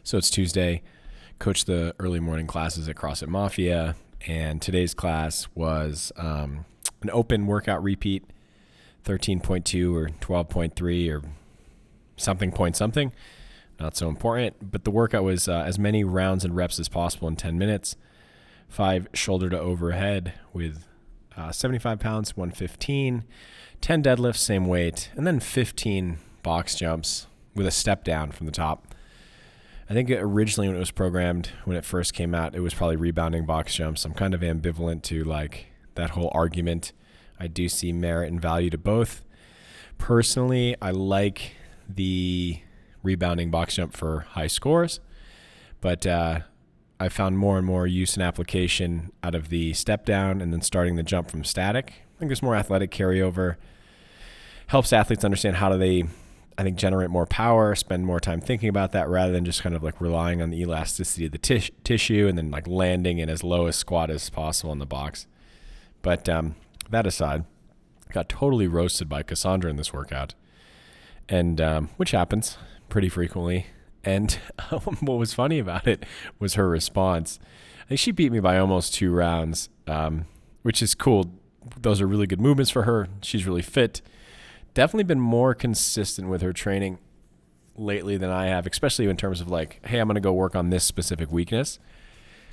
So it's Tuesday, coach the early morning classes at CrossFit Mafia, and today's class was an open workout repeat, 13.2 or 12.3 or something point something, not so important, but the workout was as many rounds and reps as possible in 10 minutes, 5 shoulder to overhead with 75 pounds, 115, 10 deadlifts, same weight, and then 15 box jumps with a step down from the top. I think originally when it was programmed, when it first came out, it was probably rebounding box jumps. I'm kind of ambivalent to like that whole argument. I do see merit and value to both. Personally, I like the rebounding box jump for high scores, but I found more and more use and application out of the step down and then starting the jump from static. I think there's more athletic carryover. Helps athletes understand how do they, I think, generate more power, spend more time thinking about that rather than just kind of like relying on the elasticity of the tissue and then like landing in as low a squat as possible in the box. But that aside, got totally roasted by Kassandra in this workout, and which happens pretty frequently. And what was funny about it was her response. I think she beat me by almost 2 rounds, which is cool. Those are really good movements for her. She's really fit. Definitely been more consistent with her training lately than I have, especially in terms of like, hey, I'm going to go work on this specific weakness.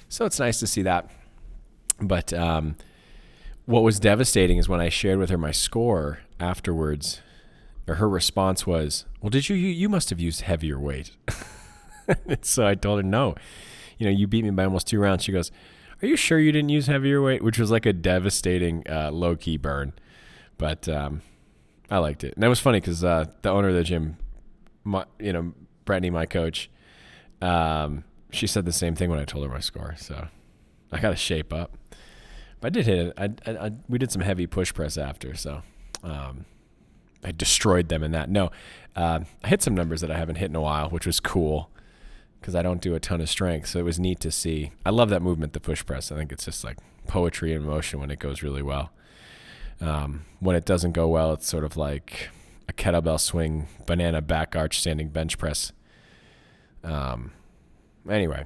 So it's nice to see that. But what was devastating is when I shared with her my score afterwards, or her response was, well, you must have used heavier weight. So I told her, no, you beat me by almost 2 rounds. She goes, are you sure you didn't use heavier weight? Which was like a devastating low key burn. But I liked it. And that was funny because the owner of the gym, Brittany, my coach, she said the same thing when I told her my score. So I got to shape up. But I did hit it. We did some heavy push press after. So I destroyed them in that. No, I hit some numbers that I haven't hit in a while, which was cool because I don't do a ton of strength. So it was neat to see. I love that movement, the push press. I think it's just like poetry in motion when it goes really well. When it doesn't go well, it's sort of like a kettlebell swing, banana back arch, standing bench press. Anyway,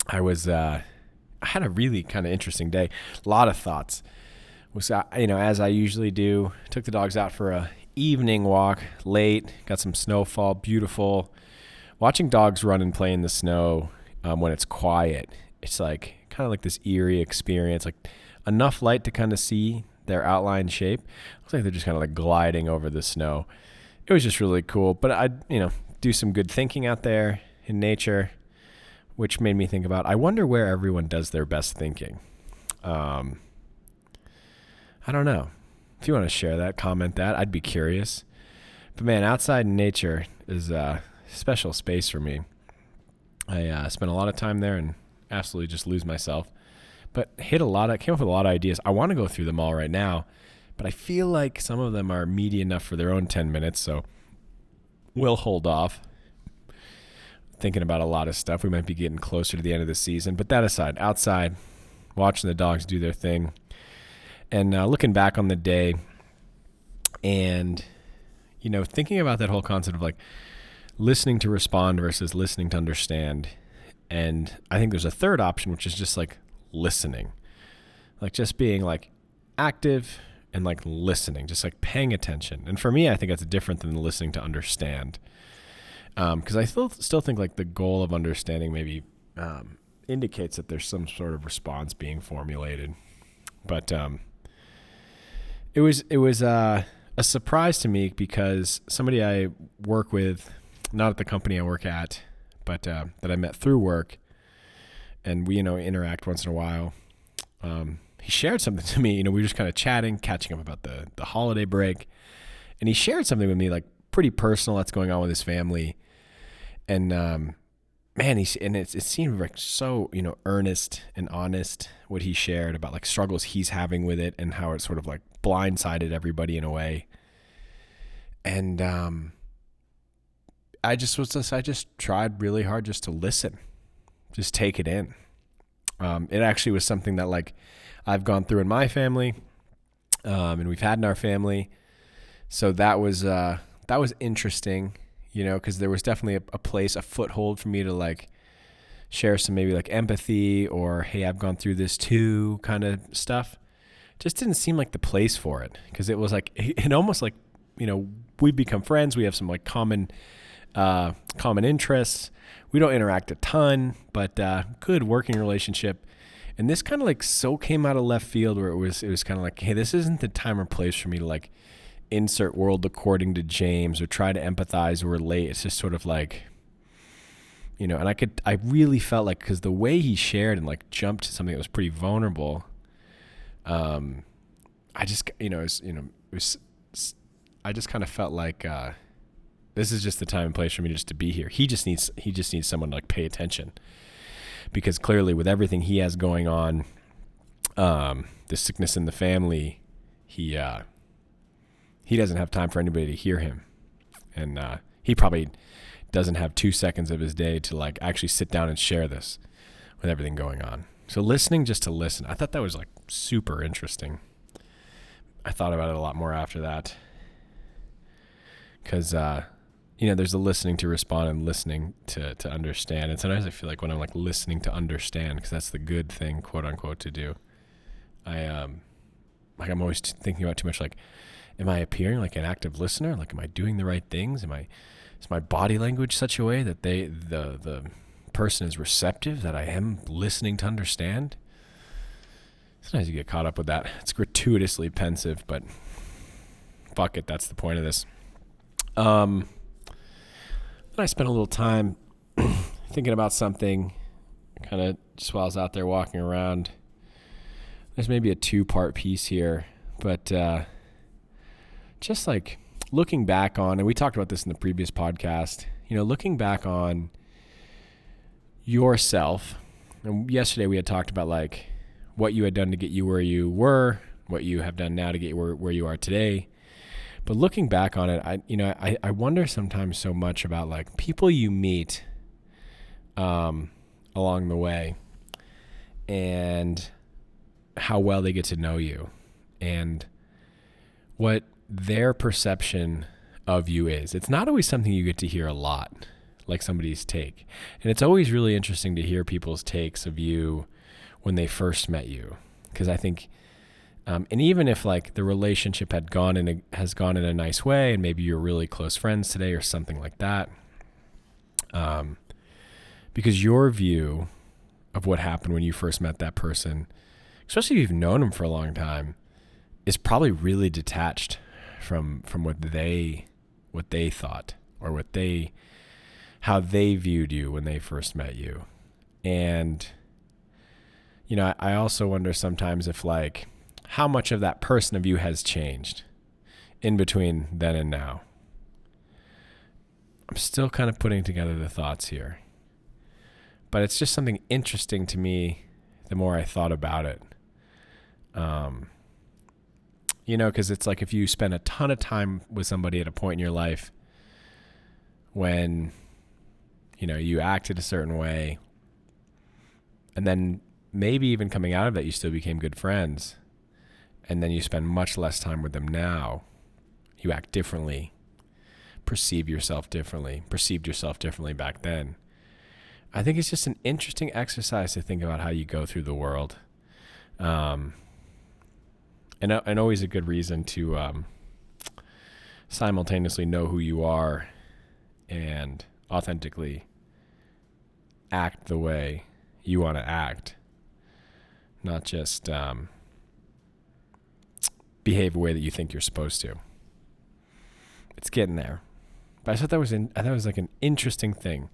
I had a really kind of interesting day. A lot of thoughts. Was as I usually do, took the dogs out for a evening walk late, got some snowfall, beautiful. Watching dogs run and play in the snow when it's quiet, it's like kind of like this eerie experience, like enough light to kind of see their outline shape. Looks like they're just kind of like gliding over the snow. It was just really cool. But I do some good thinking out there in nature, which made me think about, I wonder where everyone does their best thinking. I don't know. If you want to share that, comment that, I'd be curious. But man, outside in nature is a special space for me. I spent a lot of time there and absolutely just lose myself. But came up with a lot of ideas. I want to go through them all right now, but I feel like some of them are meaty enough for their own 10 minutes, so we'll hold off. Thinking about a lot of stuff. We might be getting closer to the end of the season. But that aside, outside, watching the dogs do their thing, and looking back on the day and, thinking about that whole concept of like listening to respond versus listening to understand. And I think there's a third option, which is just like listening, like just being like active and like listening, just like paying attention. And for me, I think that's different than listening to understand. Because I still think like the goal of understanding maybe indicates that there's some sort of response being formulated. But it was a surprise to me because somebody I work with, not at the company I work at, but that I met through work, and we interact once in a while. He shared something to me. We were just kind of chatting, catching up about the holiday break, and he shared something with me like pretty personal that's going on with his family. And man, it seemed like so earnest and honest what he shared about like struggles he's having with it and how it sort of like blindsided everybody in a way. And I just tried really hard just to listen, just take it in. It actually was something that like I've gone through in my family, and we've had in our family. So that was interesting. because there was definitely a place, a foothold for me to like share some maybe like empathy or, hey, I've gone through this too kind of stuff. Just didn't seem like the place for it, because it was like, it almost like, we've become friends. We have some like common interests. We don't interact a ton, but good working relationship. And this kind of like so came out of left field, where it was kind of like, hey, this isn't the time or place for me to like insert world according to James or try to empathize or relate. It's just sort of like, and I really felt like, because the way he shared and like jumped to something that was pretty vulnerable, I just, I just kind of felt like, this is just the time and place for me just to be here. He just needs someone to like pay attention, because clearly with everything he has going on, the sickness in the family, he doesn't have time for anybody to hear him. And, he probably doesn't have 2 seconds of his day to like actually sit down and share this with everything going on. So listening just to listen, I thought that was like super interesting. I thought about it a lot more after that, because, there's the listening to respond and listening to understand. And sometimes I feel like when I'm like listening to understand, because that's the good thing, quote unquote, to do, I'm always thinking about too much, like, am I appearing like an active listener? Like, am I doing the right things? Is my body language such a way that the person is receptive, that I am listening to understand? Sometimes you get caught up with that. It's gratuitously pensive, but fuck it. That's the point of this. Then I spent a little time thinking about something, kind of just while I was out there walking around. There's maybe a 2-part piece here, but just like looking back on, and we talked about this in the previous podcast, looking back on yourself. And yesterday we had talked about like what you had done to get you where you were, what you have done now to get where you are today. But looking back on it, I wonder sometimes so much about like people you meet along the way, and how well they get to know you, and what their perception of you is. It's not always something you get to hear a lot, like somebody's take. And it's always really interesting to hear people's takes of you when they first met you. Because I think, and even if like the relationship has gone in a nice way, and maybe you're really close friends today or something like that, because your view of what happened when you first met that person, especially if you've known them for a long time, is probably really detached from what they thought, or how they viewed you when they first met you. And I also wonder sometimes if like how much of that person of you has changed in between then and now. I'm still kind of putting together the thoughts here, but it's just something interesting to me the more I thought about it. Because it's like if you spend a ton of time with somebody at a point in your life when, you acted a certain way, and then maybe even coming out of that, you still became good friends, and then you spend much less time with them now, you act differently, perceived yourself differently back then. I think it's just an interesting exercise to think about how you go through the world. And always a good reason to simultaneously know who you are and authentically act the way you want to act, not just behave a way that you think you're supposed to. It's getting there, but I thought that was like an interesting thing.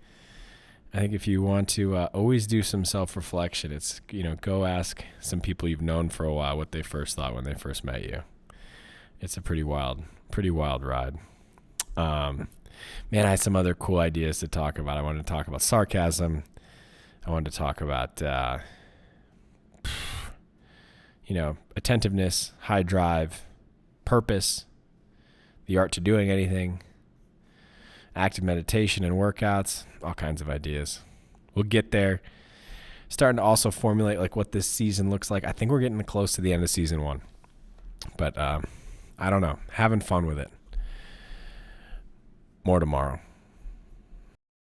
I think if you want to always do some self-reflection, it's, go ask some people you've known for a while what they first thought when they first met you. It's a pretty wild ride. Man, I had some other cool ideas to talk about. I wanted to talk about sarcasm. I wanted to talk about, attentiveness, high drive, purpose, the art to doing anything, active meditation and workouts, all kinds of ideas. We'll get there. Starting to also formulate like what this season looks like. I think we're getting close to the end of season 1, but I don't know. Having fun with it. More tomorrow.